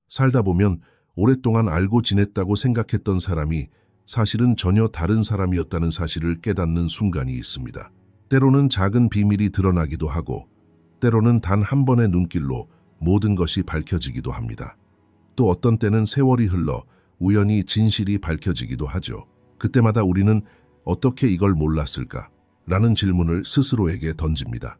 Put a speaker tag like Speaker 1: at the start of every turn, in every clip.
Speaker 1: 살다 보면 오랫동안 알고 지냈다고 생각했던 사람이 사실은 전혀 다른 사람이었다는 사실을 깨닫는 순간이 있습니다. 때로는 작은 비밀이 드러나기도 하고 때로는 단 한 번의 눈길로 모든 것이 밝혀지기도 합니다. 또 어떤 때는 세월이 흘러 우연히 진실이 밝혀지기도 하죠. 그때마다 우리는 어떻게 이걸 몰랐을까? 라는 질문을 스스로에게 던집니다.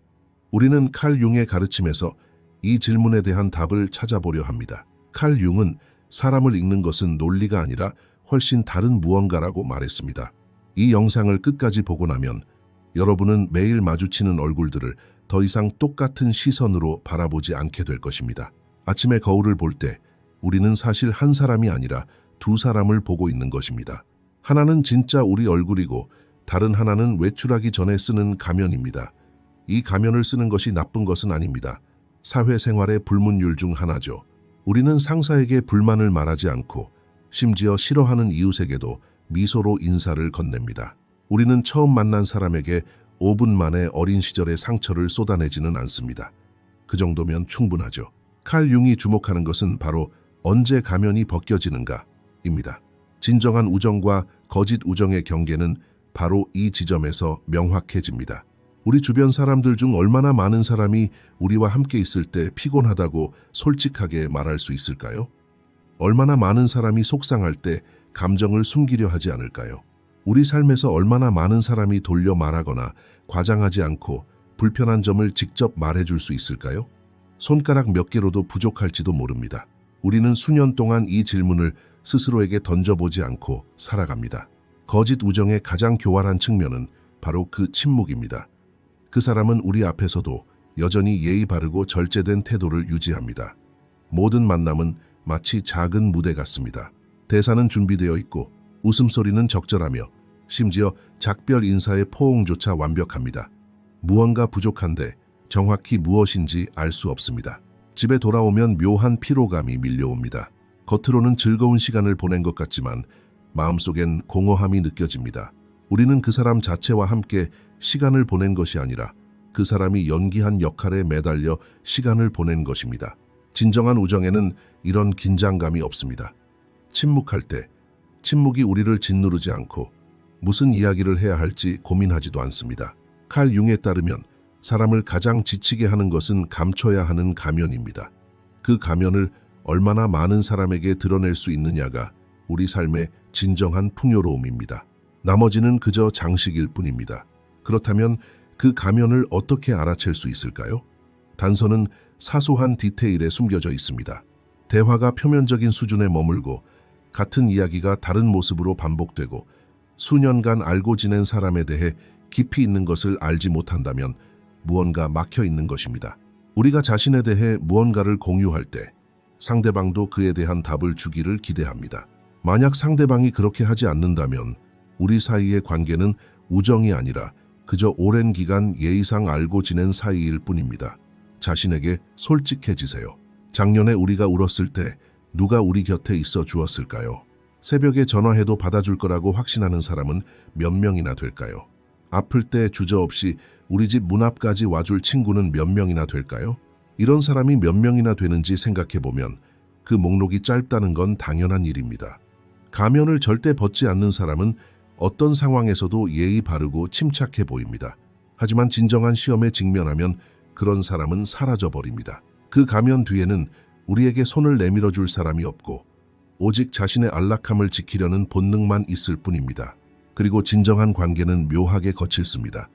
Speaker 1: 우리는 칼 융의 가르침에서 이 질문에 대한 답을 찾아보려 합니다. 칼 융은 사람을 읽는 것은 논리가 아니라 훨씬 다른 무언가라고 말했습니다. 이 영상을 끝까지 보고 나면 여러분은 매일 마주치는 얼굴들을 더 이상 똑같은 시선으로 바라보지 않게 될 것입니다. 아침에 거울을 볼 때 우리는 사실 한 사람이 아니라 두 사람을 보고 있는 것입니다. 하나는 진짜 우리 얼굴이고 다른 하나는 외출하기 전에 쓰는 가면입니다. 이 가면을 쓰는 것이 나쁜 것은 아닙니다. 사회생활의 불문율 중 하나죠. 우리는 상사에게 불만을 말하지 않고 심지어 싫어하는 이웃에게도 미소로 인사를 건넵니다. 우리는 처음 만난 사람에게 5분 만에 어린 시절의 상처를 쏟아내지는 않습니다. 그 정도면 충분하죠. 칼 융이 주목하는 것은 바로 언제 가면이 벗겨지는가입니다. 진정한 우정과 거짓 우정의 경계는 바로 이 지점에서 명확해집니다. 우리 주변 사람들 중 얼마나 많은 사람이 우리와 함께 있을 때 피곤하다고 솔직하게 말할 수 있을까요? 얼마나 많은 사람이 속상할 때 감정을 숨기려 하지 않을까요? 우리 삶에서 얼마나 많은 사람이 돌려 말하거나 과장하지 않고 불편한 점을 직접 말해줄 수 있을까요? 손가락 몇 개로도 부족할지도 모릅니다. 우리는 수년 동안 이 질문을 스스로에게 던져보지 않고 살아갑니다. 거짓 우정의 가장 교활한 측면은 바로 그 침묵입니다. 그 사람은 우리 앞에서도 여전히 예의 바르고 절제된 태도를 유지합니다. 모든 만남은 마치 작은 무대 같습니다. 대사는 준비되어 있고 웃음소리는 적절하며 심지어 작별 인사의 포옹조차 완벽합니다. 무언가 부족한데 정확히 무엇인지 알 수 없습니다. 집에 돌아오면 묘한 피로감이 밀려옵니다. 겉으로는 즐거운 시간을 보낸 것 같지만 마음속엔 공허함이 느껴집니다. 우리는 그 사람 자체와 함께 시간을 보낸 것이 아니라 그 사람이 연기한 역할에 매달려 시간을 보낸 것입니다. 진정한 우정에는 이런 긴장감이 없습니다. 침묵할 때 침묵이 우리를 짓누르지 않고 무슨 이야기를 해야 할지 고민하지도 않습니다. 칼 융에 따르면 사람을 가장 지치게 하는 것은 감춰야 하는 가면입니다. 그 가면을 얼마나 많은 사람에게 드러낼 수 있느냐가 우리 삶의 진정한 풍요로움입니다. 나머지는 그저 장식일 뿐입니다. 그렇다면 그 가면을 어떻게 알아챌 수 있을까요? 단서는 사소한 디테일에 숨겨져 있습니다. 대화가 표면적인 수준에 머물고 같은 이야기가 다른 모습으로 반복되고 수년간 알고 지낸 사람에 대해 깊이 있는 것을 알지 못한다면 무언가 막혀 있는 것입니다. 우리가 자신에 대해 무언가를 공유할 때 상대방도 그에 대한 답을 주기를 기대합니다. 만약 상대방이 그렇게 하지 않는다면 우리 사이의 관계는 우정이 아니라 그저 오랜 기간 예의상 알고 지낸 사이일 뿐입니다. 자신에게 솔직해지세요. 작년에 우리가 울었을 때 누가 우리 곁에 있어 주었을까요? 새벽에 전화해도 받아줄 거라고 확신하는 사람은 몇 명이나 될까요? 아플 때 주저없이 우리 집 문 앞까지 와줄 친구는 몇 명이나 될까요? 이런 사람이 몇 명이나 되는지 생각해보면 그 목록이 짧다는 건 당연한 일입니다. 가면을 절대 벗지 않는 사람은 어떤 상황에서도 예의 바르고 침착해 보입니다. 하지만 진정한 시험에 직면하면 그런 사람은 사라져버립니다. 그 가면 뒤에는 우리에게 손을 내밀어 줄 사람이 없고 오직 자신의 안락함을 지키려는 본능만 있을 뿐입니다. 그리고 진정한 관계는 묘하게 거칠습니다.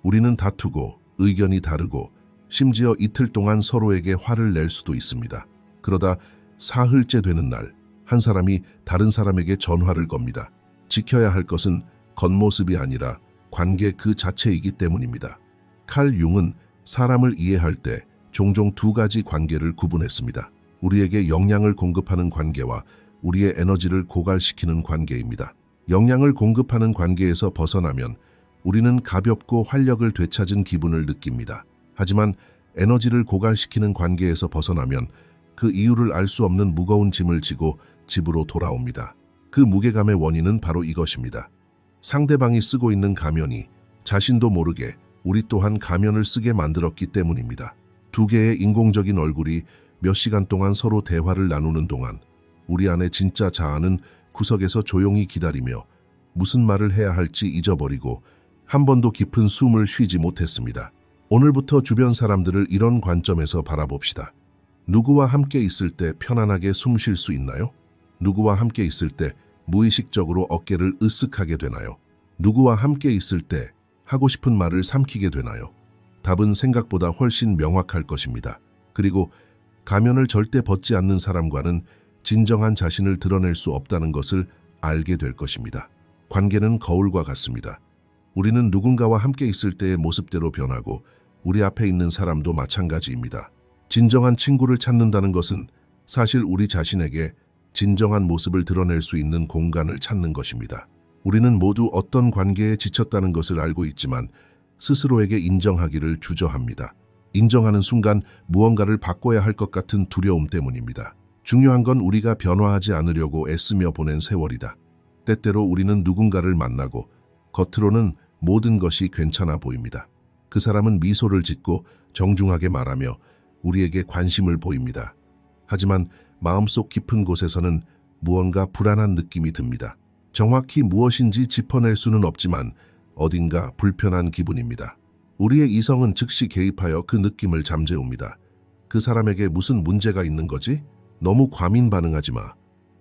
Speaker 1: 우리는 다투고 의견이 다르고 심지어 이틀 동안 서로에게 화를 낼 수도 있습니다. 그러다 사흘째 되는 날, 한 사람이 다른 사람에게 전화를 겁니다. 지켜야 할 것은 겉모습이 아니라 관계 그 자체이기 때문입니다. 칼 융은 사람을 이해할 때 종종 두 가지 관계를 구분했습니다. 우리에게 영양을 공급하는 관계와 우리의 에너지를 고갈시키는 관계입니다. 영양을 공급하는 관계에서 벗어나면 우리는 가볍고 활력을 되찾은 기분을 느낍니다. 하지만 에너지를 고갈시키는 관계에서 벗어나면 그 이유를 알 수 없는 무거운 짐을 지고 집으로 돌아옵니다. 그 무게감의 원인은 바로 이것입니다. 상대방이 쓰고 있는 가면이 자신도 모르게 우리 또한 가면을 쓰게 만들었기 때문입니다. 두 개의 인공적인 얼굴이 몇 시간 동안 서로 대화를 나누는 동안 우리 안의 진짜 자아는 구석에서 조용히 기다리며 무슨 말을 해야 할지 잊어버리고 한 번도 깊은 숨을 쉬지 못했습니다. 오늘부터 주변 사람들을 이런 관점에서 바라봅시다. 누구와 함께 있을 때 편안하게 숨 쉴 수 있나요? 누구와 함께 있을 때 무의식적으로 어깨를 으쓱하게 되나요? 누구와 함께 있을 때 하고 싶은 말을 삼키게 되나요? 답은 생각보다 훨씬 명확할 것입니다. 그리고 가면을 절대 벗지 않는 사람과는 진정한 자신을 드러낼 수 없다는 것을 알게 될 것입니다. 관계는 거울과 같습니다. 우리는 누군가와 함께 있을 때의 모습대로 변하고 우리 앞에 있는 사람도 마찬가지입니다. 진정한 친구를 찾는다는 것은 사실 우리 자신에게 진정한 모습을 드러낼 수 있는 공간을 찾는 것입니다. 우리는 모두 어떤 관계에 지쳤다는 것을 알고 있지만 스스로에게 인정하기를 주저합니다. 인정하는 순간 무언가를 바꿔야 할 것 같은 두려움 때문입니다. 중요한 건 우리가 변화하지 않으려고 애쓰며 보낸 세월이다. 때때로 우리는 누군가를 만나고 겉으로는 모든 것이 괜찮아 보입니다. 그 사람은 미소를 짓고 정중하게 말하며 우리에게 관심을 보입니다. 하지만 마음속 깊은 곳에서는 무언가 불안한 느낌이 듭니다. 정확히 무엇인지 짚어낼 수는 없지만 어딘가 불편한 기분입니다. 우리의 이성은 즉시 개입하여 그 느낌을 잠재웁니다. 그 사람에게 무슨 문제가 있는 거지? 너무 과민 반응하지 마.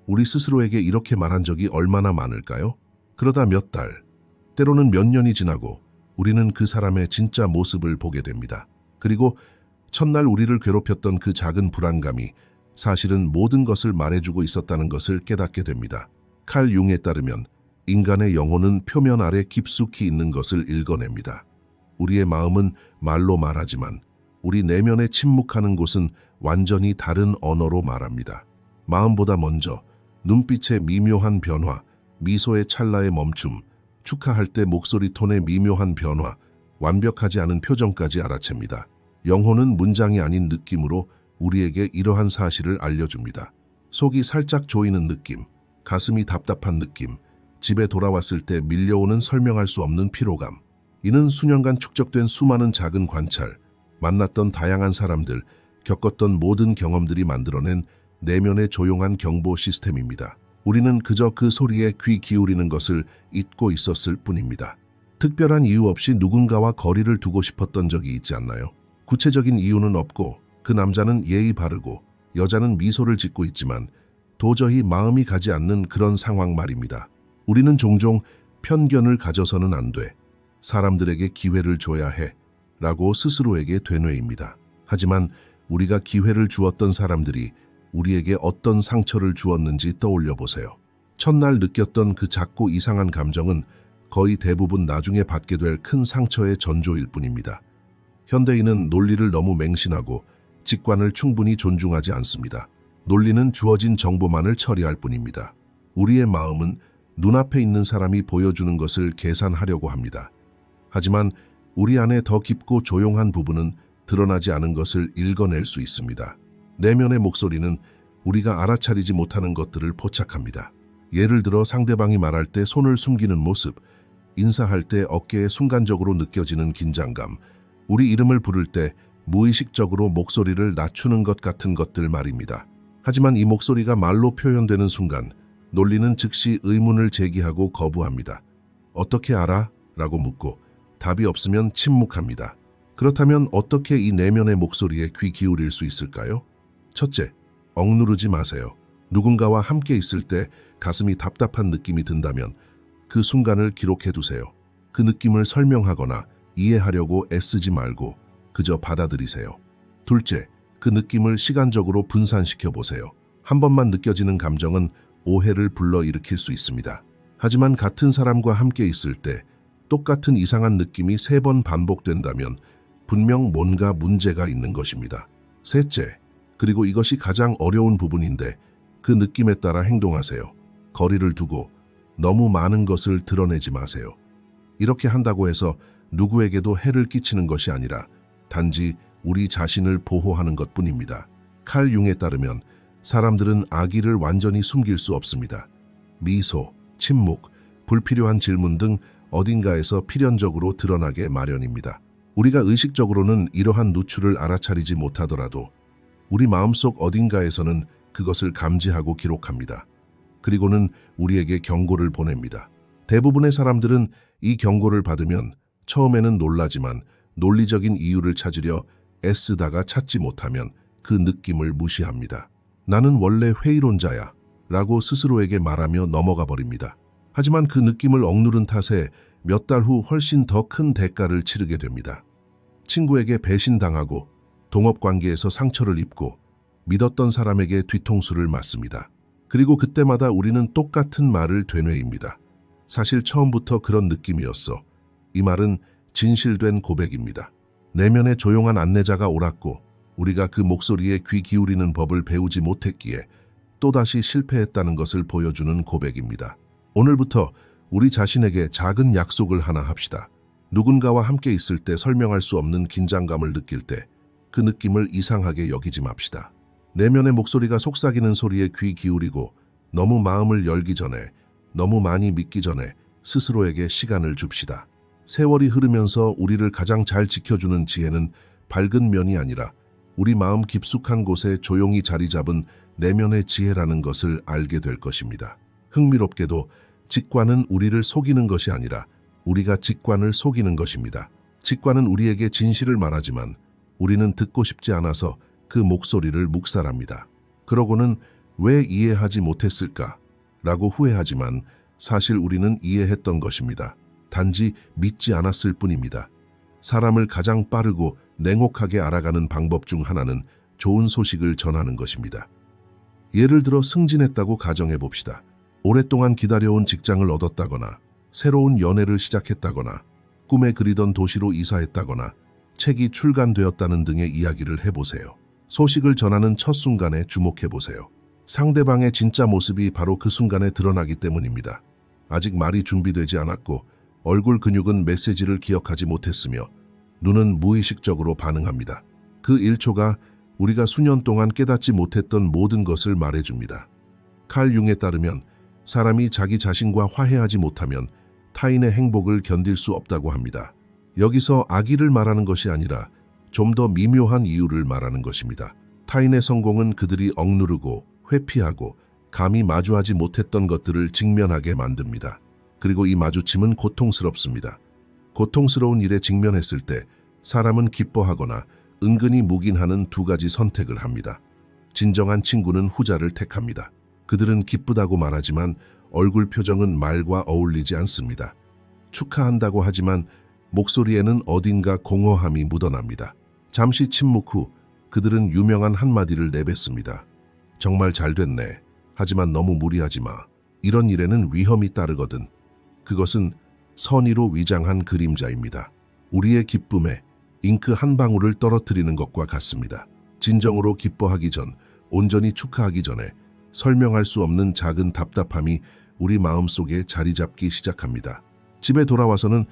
Speaker 1: 우리 스스로에게 이렇게 말한 적이 얼마나 많을까요? 그러다 몇 달, 때로는 몇 년이 지나고 우리는 그 사람의 진짜 모습을 보게 됩니다. 그리고 첫날 우리를 괴롭혔던 그 작은 불안감이 사실은 모든 것을 말해주고 있었다는 것을 깨닫게 됩니다. 칼 융에 따르면 인간의 영혼은 표면 아래 깊숙이 있는 것을 읽어냅니다. 우리의 마음은 말로 말하지만 우리 내면에 침묵하는 곳은 완전히 다른 언어로 말합니다. 마음보다 먼저 눈빛의 미묘한 변화, 미소의 찰나의 멈춤, 축하할 때 목소리 톤의 미묘한 변화, 완벽하지 않은 표정까지 알아챕니다. 영혼은 문장이 아닌 느낌으로 우리에게 이러한 사실을 알려줍니다. 속이 살짝 조이는 느낌, 가슴이 답답한 느낌, 집에 돌아왔을 때 밀려오는 설명할 수 없는 피로감. 이는 수년간 축적된 수많은 작은 관찰, 만났던 다양한 사람들, 겪었던 모든 경험들이 만들어낸 내면의 조용한 경보 시스템입니다. 우리는 그저 그 소리에 귀 기울이는 것을 잊고 있었을 뿐입니다. 특별한 이유 없이 누군가와 거리를 두고 싶었던 적이 있지 않나요? 구체적인 이유는 없고 그 남자는 예의 바르고 여자는 미소를 짓고 있지만 도저히 마음이 가지 않는 그런 상황 말입니다. 우리는 종종 편견을 가져서는 안 돼. 사람들에게 기회를 줘야 해. 라고 스스로에게 되뇌입니다. 하지만 우리가 기회를 주었던 사람들이 우리에게 어떤 상처를 주었는지 떠올려 보세요. 첫날 느꼈던 그 작고 이상한 감정은 거의 대부분 나중에 받게 될 큰 상처의 전조일 뿐입니다. 현대인은 논리를 너무 맹신하고 직관을 충분히 존중하지 않습니다. 논리는 주어진 정보만을 처리할 뿐입니다. 우리의 마음은 눈앞에 있는 사람이 보여주는 것을 계산하려고 합니다. 하지만 우리 안에 더 깊고 조용한 부분은 드러나지 않은 것을 읽어낼 수 있습니다. 내면의 목소리는 우리가 알아차리지 못하는 것들을 포착합니다. 예를 들어 상대방이 말할 때 손을 숨기는 모습, 인사할 때 어깨에 순간적으로 느껴지는 긴장감, 우리 이름을 부를 때 무의식적으로 목소리를 낮추는 것 같은 것들 말입니다. 하지만 이 목소리가 말로 표현되는 순간 논리는 즉시 의문을 제기하고 거부합니다. 어떻게 알아? 라고 묻고 답이 없으면 침묵합니다. 그렇다면 어떻게 이 내면의 목소리에 귀 기울일 수 있을까요? 첫째, 억누르지 마세요. 누군가와 함께 있을 때 가슴이 답답한 느낌이 든다면 그 순간을 기록해 두세요. 그 느낌을 설명하거나 이해하려고 애쓰지 말고 그저 받아들이세요. 둘째, 그 느낌을 시간적으로 분산시켜 보세요. 한 번만 느껴지는 감정은 오해를 불러일으킬 수 있습니다. 하지만 같은 사람과 함께 있을 때 똑같은 이상한 느낌이 3번 반복된다면 분명 뭔가 문제가 있는 것입니다. 셋째, 그리고 이것이 가장 어려운 부분인데 그 느낌에 따라 행동하세요. 거리를 두고 너무 많은 것을 드러내지 마세요. 이렇게 한다고 해서 누구에게도 해를 끼치는 것이 아니라 단지 우리 자신을 보호하는 것뿐입니다. 칼 융에 따르면 사람들은 악의를 완전히 숨길 수 없습니다. 미소, 침묵, 불필요한 질문 등 어딘가에서 필연적으로 드러나게 마련입니다. 우리가 의식적으로는 이러한 누출을 알아차리지 못하더라도 우리 마음속 어딘가에서는 그것을 감지하고 기록합니다. 그리고는 우리에게 경고를 보냅니다. 대부분의 사람들은 이 경고를 받으면 처음에는 놀라지만 논리적인 이유를 찾으려 애쓰다가 찾지 못하면 그 느낌을 무시합니다. 나는 원래 회의론자야 라고 스스로에게 말하며 넘어가 버립니다. 하지만 그 느낌을 억누른 탓에 몇 달 후 훨씬 더 큰 대가를 치르게 됩니다. 친구에게 배신당하고 동업관계에서 상처를 입고 믿었던 사람에게 뒤통수를 맞습니다. 그리고 그때마다 우리는 똑같은 말을 되뇌입니다. 사실 처음부터 그런 느낌이었어. 이 말은 진실된 고백입니다. 내면에 조용한 안내자가 옳았고 우리가 그 목소리에 귀 기울이는 법을 배우지 못했기에 또다시 실패했다는 것을 보여주는 고백입니다. 오늘부터 우리 자신에게 작은 약속을 하나 합시다. 누군가와 함께 있을 때 설명할 수 없는 긴장감을 느낄 때 그 느낌을 이상하게 여기지 맙시다. 내면의 목소리가 속삭이는 소리에 귀 기울이고 너무 마음을 열기 전에, 너무 많이 믿기 전에 스스로에게 시간을 줍시다. 세월이 흐르면서 우리를 가장 잘 지켜주는 지혜는 밝은 면이 아니라 우리 마음 깊숙한 곳에 조용히 자리 잡은 내면의 지혜라는 것을 알게 될 것입니다. 흥미롭게도 직관은 우리를 속이는 것이 아니라 우리가 직관을 속이는 것입니다. 직관은 우리에게 진실을 말하지만 우리는 듣고 싶지 않아서 그 목소리를 묵살합니다. 그러고는 왜 이해하지 못했을까? 라고 후회하지만 사실 우리는 이해했던 것입니다. 단지 믿지 않았을 뿐입니다. 사람을 가장 빠르고 냉혹하게 알아가는 방법 중 하나는 좋은 소식을 전하는 것입니다. 예를 들어 승진했다고 가정해 봅시다. 오랫동안 기다려온 직장을 얻었다거나 새로운 연애를 시작했다거나 꿈에 그리던 도시로 이사했다거나 책이 출간되었다는 등의 이야기를 해보세요. 소식을 전하는 첫 순간에 주목해보세요. 상대방의 진짜 모습이 바로 그 순간에 드러나기 때문입니다. 아직 말이 준비되지 않았고 얼굴 근육은 메시지를 기억하지 못했으며 눈은 무의식적으로 반응합니다. 그 1초가 우리가 수년 동안 깨닫지 못했던 모든 것을 말해줍니다. 칼 융에 따르면 사람이 자기 자신과 화해하지 못하면 타인의 행복을 견딜 수 없다고 합니다. 여기서 악의를 말하는 것이 아니라 좀 더 미묘한 이유를 말하는 것입니다. 타인의 성공은 그들이 억누르고 회피하고 감히 마주하지 못했던 것들을 직면하게 만듭니다. 그리고 이 마주침은 고통스럽습니다. 고통스러운 일에 직면했을 때 사람은 기뻐하거나 은근히 묵인하는 두 가지 선택을 합니다. 진정한 친구는 후자를 택합니다. 그들은 기쁘다고 말하지만 얼굴 표정은 말과 어울리지 않습니다. 축하한다고 하지만 목소리에는 어딘가 공허함이 묻어납니다. 잠시 침묵 후 그들은 유명한 한마디를 내뱉습니다. 정말 잘 됐네. 하지만 너무 무리하지 마. 이런 일에는 위험이 따르거든. 그것은 선의로 위장한 그림자입니다. 우리의 기쁨에 잉크 한 방울을 떨어뜨리는 것과 같습니다. 진정으로 기뻐하기 전, 온전히 축하하기 전에 설명할 수 없는 작은 답답함이 우리 마음속에 자리 잡기 시작합니다. 집에 돌아와서는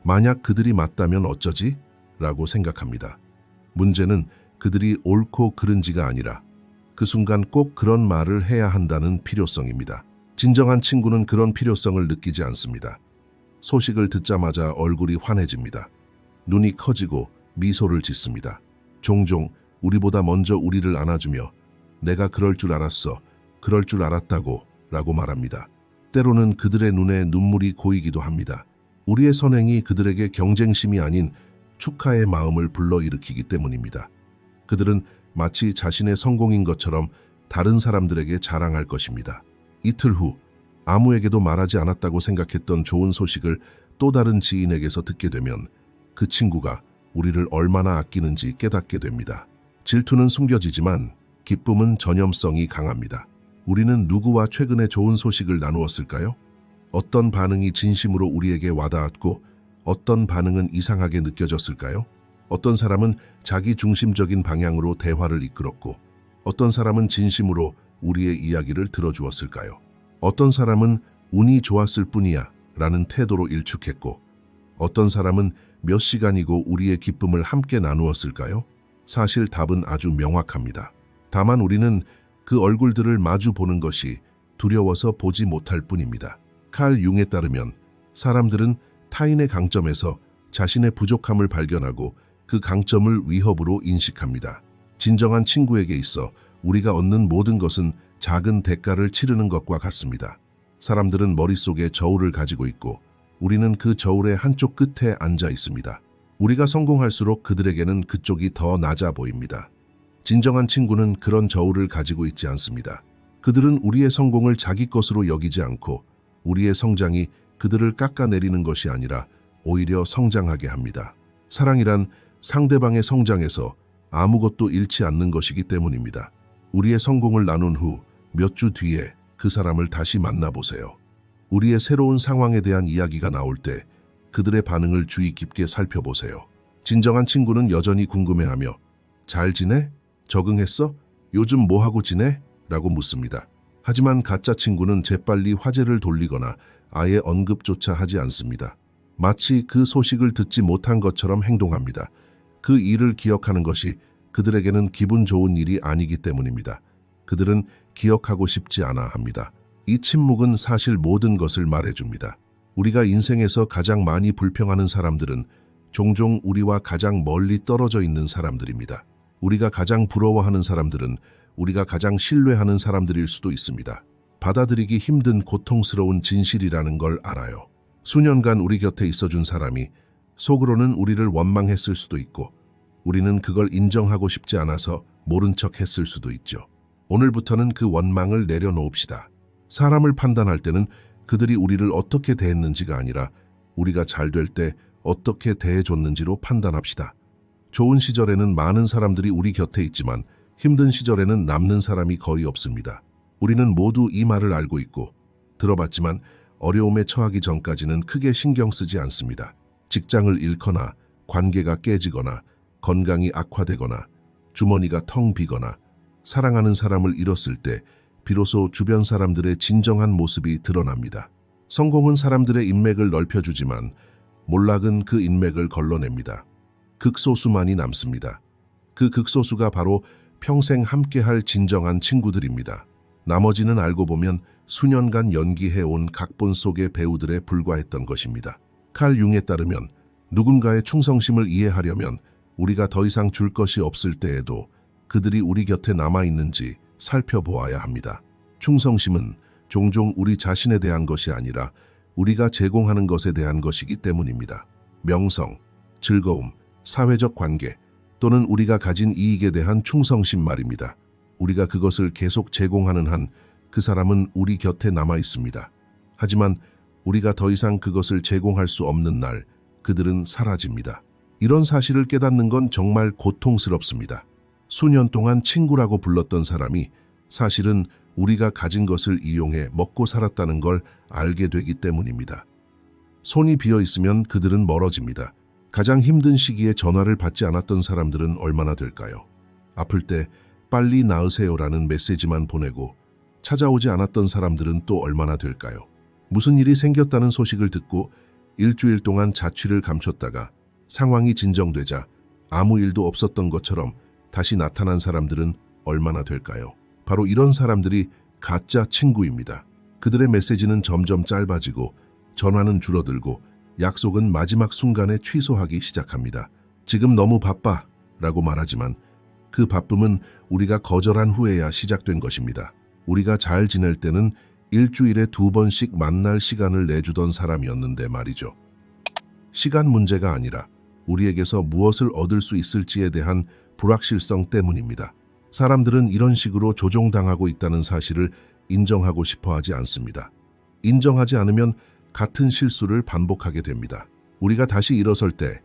Speaker 1: 만약 그들이 맞다면 어쩌지? 라고 생각합니다. 문제는 그들이 옳고 그른지가 아니라 그 순간 꼭 그런 말을 해야 한다는 필요성입니다. 진정한 친구는 그런 필요성을 느끼지 않습니다. 소식을 듣자마자 얼굴이 환해집니다. 눈이 커지고 미소를 짓습니다. 종종 우리보다 먼저 우리를 안아주며 내가 그럴 줄 알았어, 그럴 줄 알았다고 라고 말합니다. 때로는 그들의 눈에 눈물이 고이기도 합니다. 우리의 선행이 그들에게 경쟁심이 아닌 축하의 마음을 불러일으키기 때문입니다. 그들은 마치 자신의 성공인 것처럼 다른 사람들에게 자랑할 것입니다. 이틀 후 아무에게도 말하지 않았다고 생각했던 좋은 소식을 또 다른 지인에게서 듣게 되면 그 친구가 우리를 얼마나 아끼는지 깨닫게 됩니다. 질투는 숨겨지지만 기쁨은 전염성이 강합니다. 우리는 누구와 최근에 좋은 소식을 나누었을까요? 어떤 반응이 진심으로 우리에게 와닿았고 어떤 반응은 이상하게 느껴졌을까요? 어떤 사람은 자기 중심적인 방향으로 대화를 이끌었고 어떤 사람은 진심으로 우리의 이야기를 들어주었을까요? 어떤 사람은 운이 좋았을 뿐이야 라는 태도로 일축했고 어떤 사람은 몇 시간이고 우리의 기쁨을 함께 나누었을까요? 사실 답은 아주 명확합니다. 다만 우리는 그 얼굴들을 마주 보는 것이 두려워서 보지 못할 뿐입니다. 칼 융에 따르면 사람들은 타인의 강점에서 자신의 부족함을 발견하고 그 강점을 위협으로 인식합니다. 진정한 친구에게 있어 우리가 얻는 모든 것은 작은 대가를 치르는 것과 같습니다. 사람들은 머릿속에 저울을 가지고 있고 우리는 그 저울의 한쪽 끝에 앉아 있습니다. 우리가 성공할수록 그들에게는 그쪽이 더 낮아 보입니다. 진정한 친구는 그런 저울을 가지고 있지 않습니다. 그들은 우리의 성공을 자기 것으로 여기지 않고 우리의 성장이 그들을 깎아내리는 것이 아니라 오히려 성장하게 합니다. 사랑이란 상대방의 성장에서 아무것도 잃지 않는 것이기 때문입니다. 우리의 성공을 나눈 후 몇 주 뒤에 그 사람을 다시 만나보세요. 우리의 새로운 상황에 대한 이야기가 나올 때 그들의 반응을 주의 깊게 살펴보세요. 진정한 친구는 여전히 궁금해하며 잘 지내? 적응했어? 요즘 뭐하고 지내? 라고 묻습니다. 하지만 가짜 친구는 재빨리 화제를 돌리거나 아예 언급조차 하지 않습니다. 마치 그 소식을 듣지 못한 것처럼 행동합니다. 그 일을 기억하는 것이 그들에게는 기분 좋은 일이 아니기 때문입니다. 그들은 기억하고 싶지 않아 합니다. 이 침묵은 사실 모든 것을 말해줍니다. 우리가 인생에서 가장 많이 불평하는 사람들은 종종 우리와 가장 멀리 떨어져 있는 사람들입니다. 우리가 가장 부러워하는 사람들은 우리가 가장 신뢰하는 사람들일 수도 있습니다. 받아들이기 힘든 고통스러운 진실이라는 걸 알아요. 수년간 우리 곁에 있어준 사람이 속으로는 우리를 원망했을 수도 있고 우리는 그걸 인정하고 싶지 않아서 모른 척 했을 수도 있죠. 오늘부터는 그 원망을 내려놓읍시다. 사람을 판단할 때는 그들이 우리를 어떻게 대했는지가 아니라 우리가 잘 될 때 어떻게 대해줬는지로 판단합시다. 좋은 시절에는 많은 사람들이 우리 곁에 있지만 힘든 시절에는 남는 사람이 거의 없습니다. 우리는 모두 이 말을 알고 있고 들어봤지만 어려움에 처하기 전까지는 크게 신경 쓰지 않습니다. 직장을 잃거나 관계가 깨지거나 건강이 악화되거나 주머니가 텅 비거나 사랑하는 사람을 잃었을 때 비로소 주변 사람들의 진정한 모습이 드러납니다. 성공은 사람들의 인맥을 넓혀주지만 몰락은 그 인맥을 걸러냅니다. 극소수만이 남습니다. 그 극소수가 바로 평생 함께할 진정한 친구들입니다. 나머지는 알고 보면 수년간 연기해온 각본 속의 배우들에 불과했던 것입니다. 칼 융에 따르면 누군가의 충성심을 이해하려면 우리가 더 이상 줄 것이 없을 때에도 그들이 우리 곁에 남아있는지 살펴보아야 합니다. 충성심은 종종 우리 자신에 대한 것이 아니라 우리가 제공하는 것에 대한 것이기 때문입니다. 명성, 즐거움, 사회적 관계 또는 우리가 가진 이익에 대한 충성심 말입니다. 우리가 그것을 계속 제공하는 한 그 사람은 우리 곁에 남아 있습니다. 하지만 우리가 더 이상 그것을 제공할 수 없는 날 그들은 사라집니다. 이런 사실을 깨닫는 건 정말 고통스럽습니다. 수년 동안 친구라고 불렀던 사람이 사실은 우리가 가진 것을 이용해 먹고 살았다는 걸 알게 되기 때문입니다. 손이 비어 있으면 그들은 멀어집니다. 가장 힘든 시기에 전화를 받지 않았던 사람들은 얼마나 될까요? 아플 때 빨리 나으세요라는 메시지만 보내고 찾아오지 않았던 사람들은 또 얼마나 될까요? 무슨 일이 생겼다는 소식을 듣고 일주일 동안 자취를 감췄다가 상황이 진정되자 아무 일도 없었던 것처럼 다시 나타난 사람들은 얼마나 될까요? 바로 이런 사람들이 가짜 친구입니다. 그들의 메시지는 점점 짧아지고 전화는 줄어들고 약속은 마지막 순간에 취소하기 시작합니다. 지금 너무 바빠 라고 말하지만 그 바쁨은 우리가 거절한 후에야 시작된 것입니다. 우리가 잘 지낼 때는 일주일에 2번씩 만날 시간을 내주던 사람이었는데 말이죠. 시간 문제가 아니라 우리에게서 무엇을 얻을 수 있을지에 대한 불확실성 때문입니다. 사람들은 이런 식으로 조종당하고 있다는 사실을 인정하고 싶어 하지 않습니다. 인정하지 않으면 같은 실수를 반복하게 됩니다. 우리가 다시 일어설 때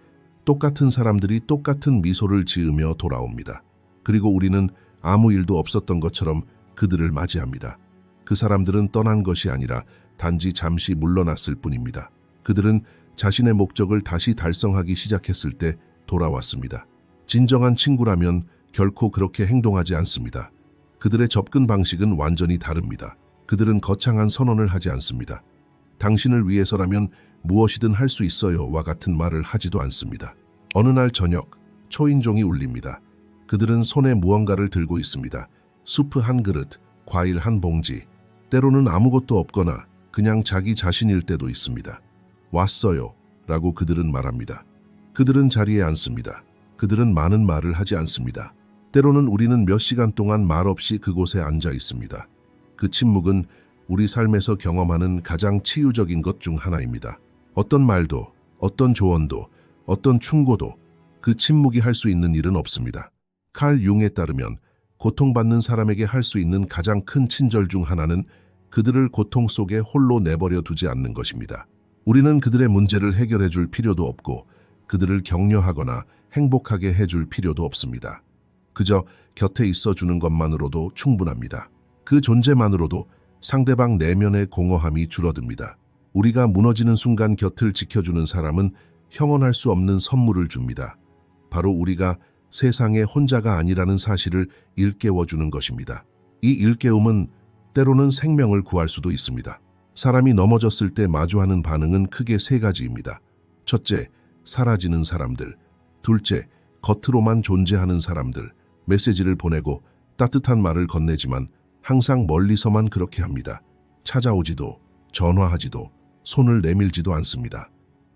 Speaker 1: 똑같은 사람들이 똑같은 미소를 지으며 돌아옵니다. 그리고 우리는 아무 일도 없었던 것처럼 그들을 맞이합니다. 그 사람들은 떠난 것이 아니라 단지 잠시 물러났을 뿐입니다. 그들은 자신의 목적을 다시 달성하기 시작했을 때 돌아왔습니다. 진정한 친구라면 결코 그렇게 행동하지 않습니다. 그들의 접근 방식은 완전히 다릅니다. 그들은 거창한 선언을 하지 않습니다. 당신을 위해서라면 무엇이든 할 수 있어요와 같은 말을 하지도 않습니다. 어느 날 저녁, 초인종이 울립니다. 그들은 손에 무언가를 들고 있습니다. 수프 한 그릇, 과일 한 봉지, 때로는 아무것도 없거나 그냥 자기 자신일 때도 있습니다. 왔어요 라고 그들은 말합니다. 그들은 자리에 앉습니다. 그들은 많은 말을 하지 않습니다. 때로는 우리는 몇 시간 동안 말없이 그곳에 앉아 있습니다. 그 침묵은 우리 삶에서 경험하는 가장 치유적인 것 중 하나입니다. 어떤 말도, 어떤 조언도, 어떤 충고도 그 침묵이 할 수 있는 일은 없습니다. 칼 융에 따르면 고통받는 사람에게 할 수 있는 가장 큰 친절 중 하나는 그들을 고통 속에 홀로 내버려 두지 않는 것입니다. 우리는 그들의 문제를 해결해 줄 필요도 없고 그들을 격려하거나 행복하게 해줄 필요도 없습니다. 그저 곁에 있어 주는 것만으로도 충분합니다. 그 존재만으로도 상대방 내면의 공허함이 줄어듭니다. 우리가 무너지는 순간 곁을 지켜주는 사람은 형언할 수 없는 선물을 줍니다. 바로 우리가 세상에 혼자가 아니라는 사실을 일깨워주는 것입니다. 이 일깨움은 때로는 생명을 구할 수도 있습니다. 사람이 넘어졌을 때 마주하는 반응은 크게 세 가지입니다. 첫째, 사라지는 사람들. 둘째, 겉으로만 존재하는 사람들. 메시지를 보내고 따뜻한 말을 건네지만 항상 멀리서만 그렇게 합니다. 찾아오지도, 전화하지도, 손을 내밀지도 않습니다.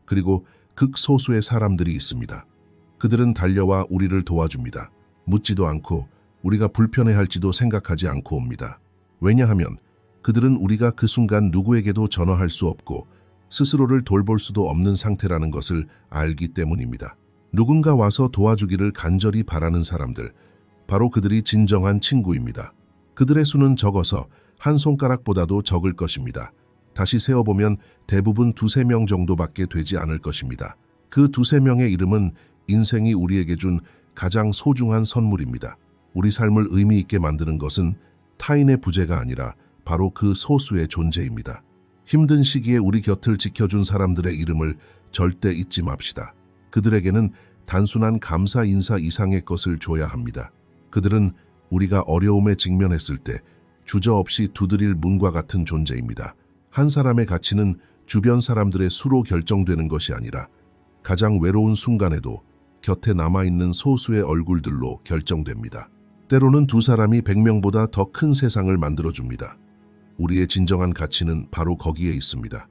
Speaker 1: 그리고 극소수의 사람들이 있습니다. 그들은 달려와 우리를 도와줍니다. 묻지도 않고 우리가 불편해할지도 생각하지 않고 옵니다. 왜냐하면 그들은 우리가 그 순간 누구에게도 전화할 수 없고 스스로를 돌볼 수도 없는 상태라는 것을 알기 때문입니다. 누군가 와서 도와주기를 간절히 바라는 사람들, 바로 그들이 진정한 친구입니다. 그들의 수는 적어서 한 손가락보다도 적을 것입니다. 다시 세어보면 대부분 2~3명 정도밖에 되지 않을 것입니다. 그 2~3명의 이름은 인생이 우리에게 준 가장 소중한 선물입니다. 우리 삶을 의미 있게 만드는 것은 타인의 부재가 아니라 바로 그 소수의 존재입니다. 힘든 시기에 우리 곁을 지켜준 사람들의 이름을 절대 잊지 맙시다. 그들에게는 단순한 감사 인사 이상의 것을 줘야 합니다. 그들은 우리가 어려움에 직면했을 때 주저없이 두드릴 문과 같은 존재입니다. 한 사람의 가치는 주변 사람들의 수로 결정되는 것이 아니라 가장 외로운 순간에도 곁에 남아있는 소수의 얼굴들로 결정됩니다. 때로는 2사람이 100명보다 더 큰 세상을 만들어줍니다. 우리의 진정한 가치는 바로 거기에 있습니다.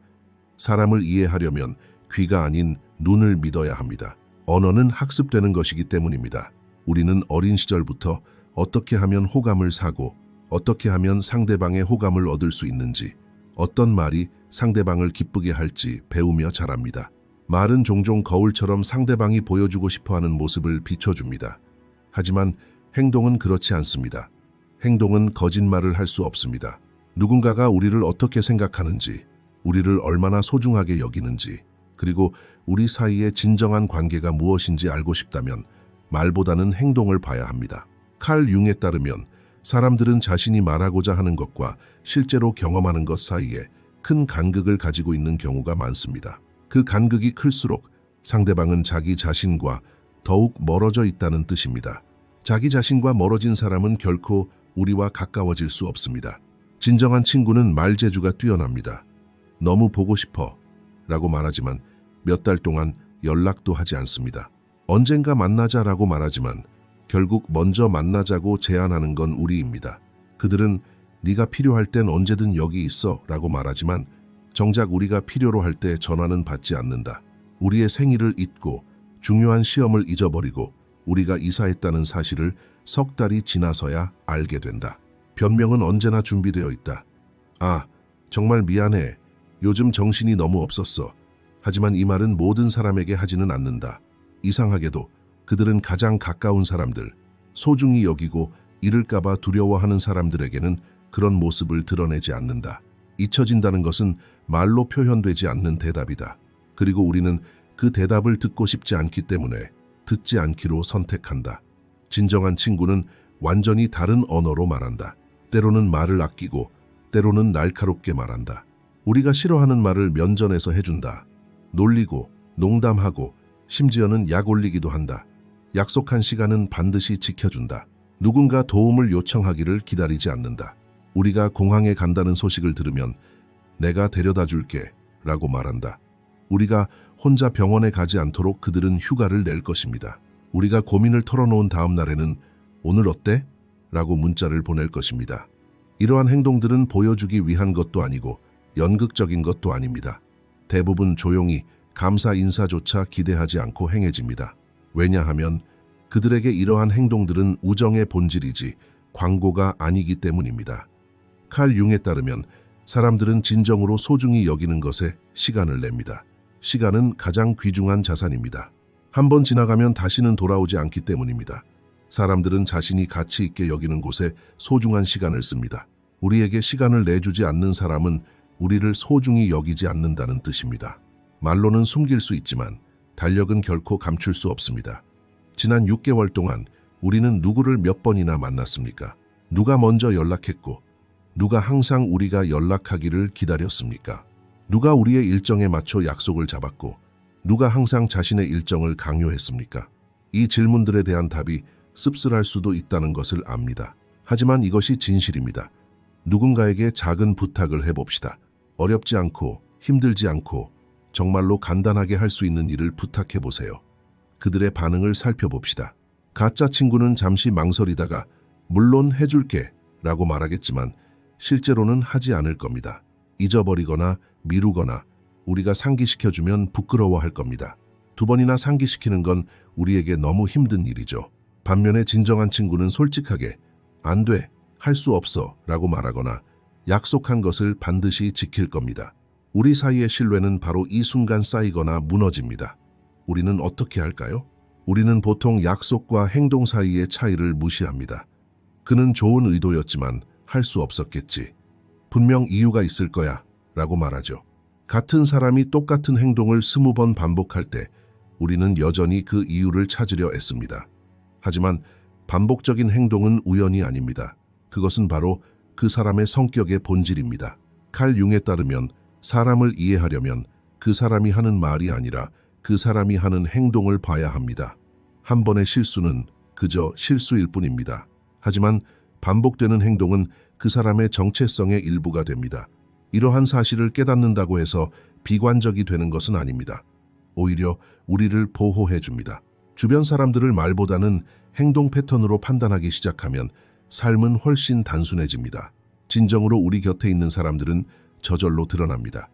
Speaker 1: 사람을 이해하려면 귀가 아닌 눈을 믿어야 합니다. 언어는 학습되는 것이기 때문입니다. 우리는 어린 시절부터 어떻게 하면 호감을 사고 어떻게 하면 상대방의 호감을 얻을 수 있는지, 어떤 말이 상대방을 기쁘게 할지 배우며 자랍니다. 말은 종종 거울처럼 상대방이 보여주고 싶어하는 모습을 비춰줍니다. 하지만 행동은 그렇지 않습니다. 행동은 거짓말을 할 수 없습니다. 누군가가 우리를 어떻게 생각하는지, 우리를 얼마나 소중하게 여기는지, 그리고 우리 사이의 진정한 관계가 무엇인지 알고 싶다면 말보다는 행동을 봐야 합니다. 칼 융에 따르면 사람들은 자신이 말하고자 하는 것과 실제로 경험하는 것 사이에 큰 간극을 가지고 있는 경우가 많습니다. 그 간극이 클수록 상대방은 자기 자신과 더욱 멀어져 있다는 뜻입니다. 자기 자신과 멀어진 사람은 결코 우리와 가까워질 수 없습니다. 진정한 친구는 말재주가 뛰어납니다. 너무 보고 싶어 라고 말하지만 몇 달 동안 연락도 하지 않습니다. 언젠가 만나자라고 말하지만 결국 먼저 만나자고 제안하는 건 우리입니다. 그들은 네가 필요할 땐 언제든 여기 있어 라고 말하지만 정작 우리가 필요로 할 때 전화는 받지 않는다. 우리의 생일을 잊고 중요한 시험을 잊어버리고 우리가 이사했다는 사실을 석 달이 지나서야 알게 된다. 변명은 언제나 준비되어 있다. 아, 정말 미안해. 요즘 정신이 너무 없었어. 하지만 이 말은 모든 사람에게 하지는 않는다. 이상하게도 그들은 가장 가까운 사람들, 소중히 여기고 잃을까봐 두려워하는 사람들에게는 그런 모습을 드러내지 않는다. 잊혀진다는 것은 말로 표현되지 않는 대답이다. 그리고 우리는 그 대답을 듣고 싶지 않기 때문에 듣지 않기로 선택한다. 진정한 친구는 완전히 다른 언어로 말한다. 때로는 말을 아끼고 때로는 날카롭게 말한다. 우리가 싫어하는 말을 면전에서 해준다. 놀리고 농담하고 심지어는 약 올리기도 한다. 약속한 시간은 반드시 지켜준다. 누군가 도움을 요청하기를 기다리지 않는다. 우리가 공항에 간다는 소식을 들으면 내가 데려다 줄게 라고 말한다. 우리가 혼자 병원에 가지 않도록 그들은 휴가를 낼 것입니다. 우리가 고민을 털어놓은 다음 날에는 오늘 어때? 라고 문자를 보낼 것입니다. 이러한 행동들은 보여주기 위한 것도 아니고 연극적인 것도 아닙니다. 대부분 조용히 감사 인사조차 기대하지 않고 행해집니다. 왜냐하면 그들에게 이러한 행동들은 우정의 본질이지 광고가 아니기 때문입니다. 칼 융에 따르면 사람들은 진정으로 소중히 여기는 것에 시간을 냅니다. 시간은 가장 귀중한 자산입니다. 한 번 지나가면 다시는 돌아오지 않기 때문입니다. 사람들은 자신이 가치 있게 여기는 곳에 소중한 시간을 씁니다. 우리에게 시간을 내주지 않는 사람은 우리를 소중히 여기지 않는다는 뜻입니다. 말로는 숨길 수 있지만 달력은 결코 감출 수 없습니다. 지난 6개월 동안 우리는 누구를 몇 번이나 만났습니까? 누가 먼저 연락했고 누가 항상 우리가 연락하기를 기다렸습니까? 누가 우리의 일정에 맞춰 약속을 잡았고 누가 항상 자신의 일정을 강요했습니까? 이 질문들에 대한 답이 씁쓸할 수도 있다는 것을 압니다. 하지만 이것이 진실입니다. 누군가에게 작은 부탁을 해봅시다. 어렵지 않고 힘들지 않고 정말로 간단하게 할 수 있는 일을 부탁해보세요. 그들의 반응을 살펴봅시다. 가짜 친구는 잠시 망설이다가 물론 해줄게 라고 말하겠지만 실제로는 하지 않을 겁니다. 잊어버리거나 미루거나 우리가 상기시켜주면 부끄러워할 겁니다. 2번이나 상기시키는 건 우리에게 너무 힘든 일이죠. 반면에 진정한 친구는 솔직하게 안 돼, 할 수 없어 라고 말하거나 약속한 것을 반드시 지킬 겁니다. 우리 사이의 신뢰는 바로 이 순간 쌓이거나 무너집니다. 우리는 어떻게 할까요? 우리는 보통 약속과 행동 사이의 차이를 무시합니다. 그는 좋은 의도였지만 할 수 없었겠지. 분명 이유가 있을 거야 라고 말하죠. 같은 사람이 똑같은 행동을 20번 반복할 때 우리는 여전히 그 이유를 찾으려 애씁니다. 하지만 반복적인 행동은 우연이 아닙니다. 그것은 바로 그 사람의 성격의 본질입니다. 칼 융에 따르면 사람을 이해하려면 그 사람이 하는 말이 아니라 그 사람이 하는 행동을 봐야 합니다. 한 번의 실수는 그저 실수일 뿐입니다. 하지만 반복되는 행동은 그 사람의 정체성의 일부가 됩니다. 이러한 사실을 깨닫는다고 해서 비관적이 되는 것은 아닙니다. 오히려 우리를 보호해 줍니다. 주변 사람들을 말보다는 행동 패턴으로 판단하기 시작하면 삶은 훨씬 단순해집니다. 진정으로 우리 곁에 있는 사람들은 저절로 드러납니다.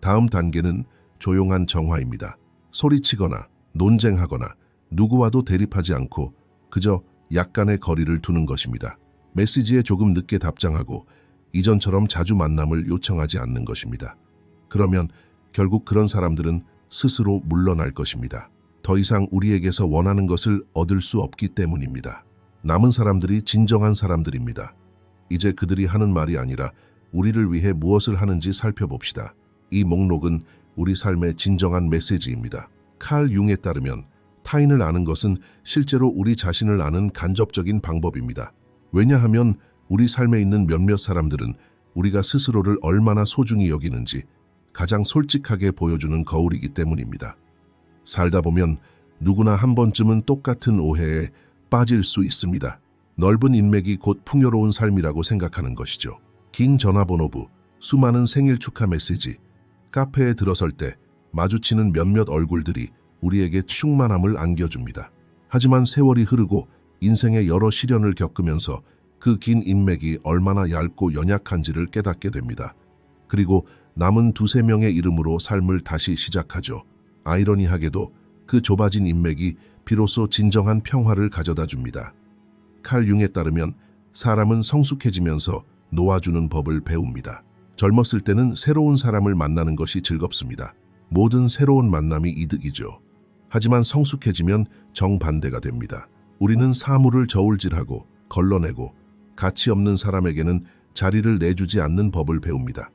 Speaker 1: 다음 단계는 조용한 정화입니다. 소리치거나 논쟁하거나 누구와도 대립하지 않고 그저 약간의 거리를 두는 것입니다. 메시지에 조금 늦게 답장하고 이전처럼 자주 만남을 요청하지 않는 것입니다. 그러면 결국 그런 사람들은 스스로 물러날 것입니다. 더 이상 우리에게서 원하는 것을 얻을 수 없기 때문입니다. 남은 사람들이 진정한 사람들입니다. 이제 그들이 하는 말이 아니라 우리를 위해 무엇을 하는지 살펴봅시다. 이 목록은 우리 삶의 진정한 메시지입니다. 칼 융에 따르면 타인을 아는 것은 실제로 우리 자신을 아는 간접적인 방법입니다. 왜냐하면 우리 삶에 있는 몇몇 사람들은 우리가 스스로를 얼마나 소중히 여기는지 가장 솔직하게 보여주는 거울이기 때문입니다. 살다 보면 누구나 한 번쯤은 똑같은 오해에 빠질 수 있습니다. 넓은 인맥이 곧 풍요로운 삶이라고 생각하는 것이죠. 긴 전화번호부, 수많은 생일 축하 메시지, 카페에 들어설 때 마주치는 몇몇 얼굴들이 우리에게 충만함을 안겨줍니다. 하지만 세월이 흐르고 인생의 여러 시련을 겪으면서 그 긴 인맥이 얼마나 얇고 연약한지를 깨닫게 됩니다. 그리고 남은 2~3명의 이름으로 삶을 다시 시작하죠. 아이러니하게도 그 좁아진 인맥이 비로소 진정한 평화를 가져다 줍니다. 칼 융에 따르면 사람은 성숙해지면서 놓아주는 법을 배웁니다. 젊었을 때는 새로운 사람을 만나는 것이 즐겁습니다. 모든 새로운 만남이 이득이죠. 하지만 성숙해지면 정반대가 됩니다. 우리는 사물을 저울질하고 걸러내고 가치 없는 사람에게는 자리를 내주지 않는 법을 배웁니다.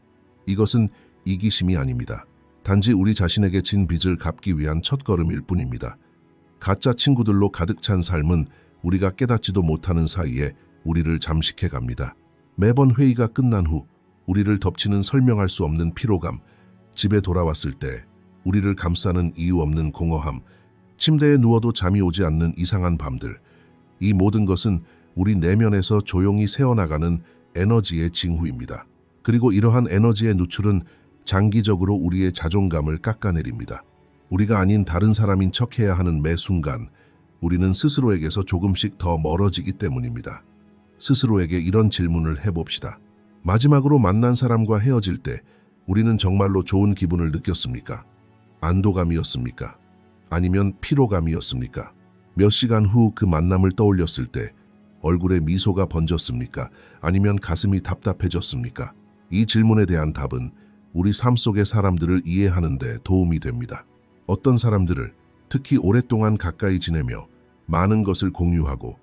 Speaker 1: 이것은 이기심이 아닙니다. 단지 우리 자신에게 진 빚을 갚기 위한 첫걸음일 뿐입니다. 가짜 친구들로 가득 찬 삶은 우리가 깨닫지도 못하는 사이에 우리를 잠식해 갑니다. 매번 회의가 끝난 후 우리를 덮치는 설명할 수 없는 피로감, 집에 돌아왔을 때 우리를 감싸는 이유 없는 공허함, 침대에 누워도 잠이 오지 않는 이상한 밤들, 이 모든 것은 우리 내면에서 조용히 새어나가는 에너지의 징후입니다. 그리고 이러한 에너지의 누출은 장기적으로 우리의 자존감을 깎아내립니다. 우리가 아닌 다른 사람인 척해야 하는 매 순간 우리는 스스로에게서 조금씩 더 멀어지기 때문입니다. 스스로에게 이런 질문을 해봅시다. 마지막으로 만난 사람과 헤어질 때 우리는 정말로 좋은 기분을 느꼈습니까? 안도감이었습니까? 아니면 피로감이었습니까? 몇 시간 후 그 만남을 떠올렸을 때 얼굴에 미소가 번졌습니까? 아니면 가슴이 답답해졌습니까? 이 질문에 대한 답은 우리 삶 속의 사람들을 이해하는 데 도움이 됩니다. 어떤 사람들을 특히 오랫동안 가까이 지내며 많은 것을 공유하고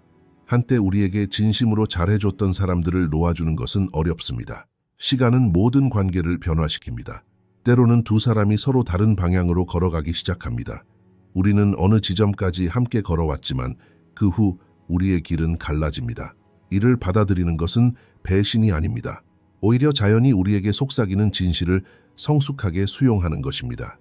Speaker 1: 한때 우리에게 진심으로 잘해줬던 사람들을 놓아주는 것은 어렵습니다. 시간은 모든 관계를 변화시킵니다. 때로는 두 사람이 서로 다른 방향으로 걸어가기 시작합니다. 우리는 어느 지점까지 함께 걸어왔지만 그 후 우리의 길은 갈라집니다. 이를 받아들이는 것은 배신이 아닙니다. 오히려 자연이 우리에게 속삭이는 진실을 성숙하게 수용하는 것입니다.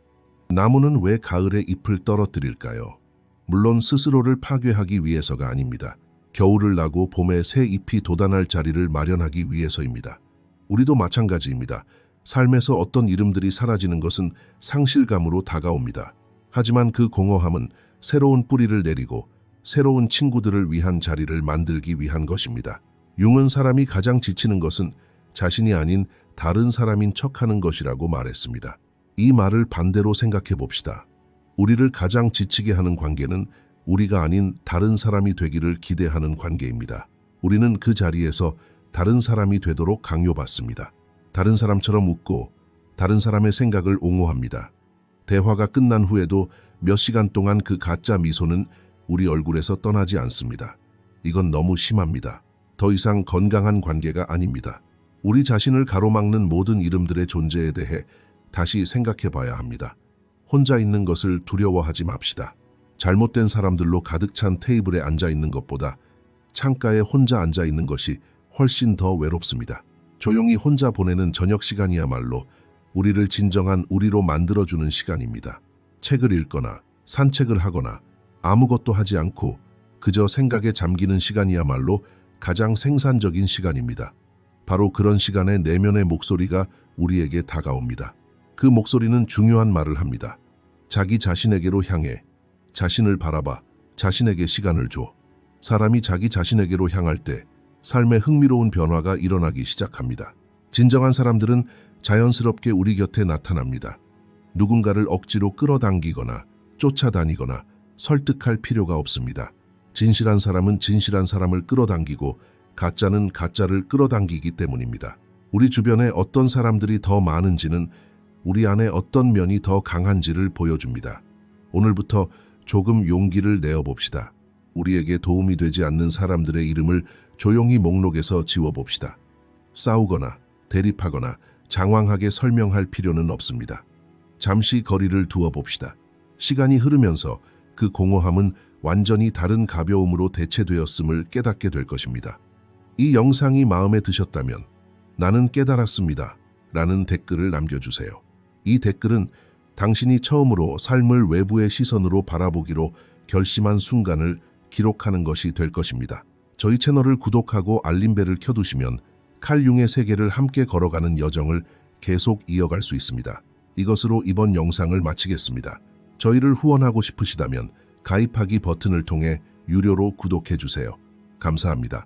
Speaker 1: 나무는 왜 가을에 잎을 떨어뜨릴까요? 물론 스스로를 파괴하기 위해서가 아닙니다. 겨울을 나고 봄에 새 잎이 돋아날 자리를 마련하기 위해서입니다. 우리도 마찬가지입니다. 삶에서 어떤 이름들이 사라지는 것은 상실감으로 다가옵니다. 하지만 그 공허함은 새로운 뿌리를 내리고 새로운 친구들을 위한 자리를 만들기 위한 것입니다. 융은 사람이 가장 지치는 것은 자신이 아닌 다른 사람인 척하는 것이라고 말했습니다. 이 말을 반대로 생각해 봅시다. 우리를 가장 지치게 하는 관계는 우리가 아닌 다른 사람이 되기를 기대하는 관계입니다. 우리는 그 자리에서 다른 사람이 되도록 강요받습니다. 다른 사람처럼 웃고 다른 사람의 생각을 옹호합니다. 대화가 끝난 후에도 몇 시간 동안 그 가짜 미소는 우리 얼굴에서 떠나지 않습니다. 이건 너무 심합니다. 더 이상 건강한 관계가 아닙니다. 우리 자신을 가로막는 모든 이름들의 존재에 대해 다시 생각해 봐야 합니다. 혼자 있는 것을 두려워하지 맙시다. 잘못된 사람들로 가득 찬 테이블에 앉아 있는 것보다 창가에 혼자 앉아 있는 것이 훨씬 더 외롭습니다. 조용히 혼자 보내는 저녁 시간이야말로 우리를 진정한 우리로 만들어주는 시간입니다. 책을 읽거나 산책을 하거나 아무것도 하지 않고 그저 생각에 잠기는 시간이야말로 가장 생산적인 시간입니다. 바로 그런 시간에 내면의 목소리가 우리에게 다가옵니다. 그 목소리는 중요한 말을 합니다. 자기 자신에게로 향해 자신을 바라봐 자신에게 시간을 줘. 사람이 자기 자신에게로 향할 때 삶의 흥미로운 변화가 일어나기 시작합니다. 진정한 사람들은 자연스럽게 우리 곁에 나타납니다. 누군가를 억지로 끌어당기거나 쫓아다니거나 설득할 필요가 없습니다. 진실한 사람은 진실한 사람을 끌어당기고 가짜는 가짜를 끌어당기기 때문입니다. 우리 주변에 어떤 사람들이 더 많은지는 우리 안에 어떤 면이 더 강한지를 보여줍니다. 오늘부터 조금 용기를 내어봅시다. 우리에게 도움이 되지 않는 사람들의 이름을 조용히 목록에서 지워봅시다. 싸우거나 대립하거나 장황하게 설명할 필요는 없습니다. 잠시 거리를 두어봅시다. 시간이 흐르면서 그 공허함은 완전히 다른 가벼움으로 대체되었음을 깨닫게 될 것입니다. 이 영상이 마음에 드셨다면 나는 깨달았습니다 라는 댓글을 남겨주세요. 이 댓글은 당신이 처음으로 삶을 외부의 시선으로 바라보기로 결심한 순간을 기록하는 것이 될 것입니다. 저희 채널을 구독하고 알림벨을 켜두시면 칼 융의 세계를 함께 걸어가는 여정을 계속 이어갈 수 있습니다. 이것으로 이번 영상을 마치겠습니다. 저희를 후원하고 싶으시다면 가입하기 버튼을 통해 유료로 구독해주세요. 감사합니다.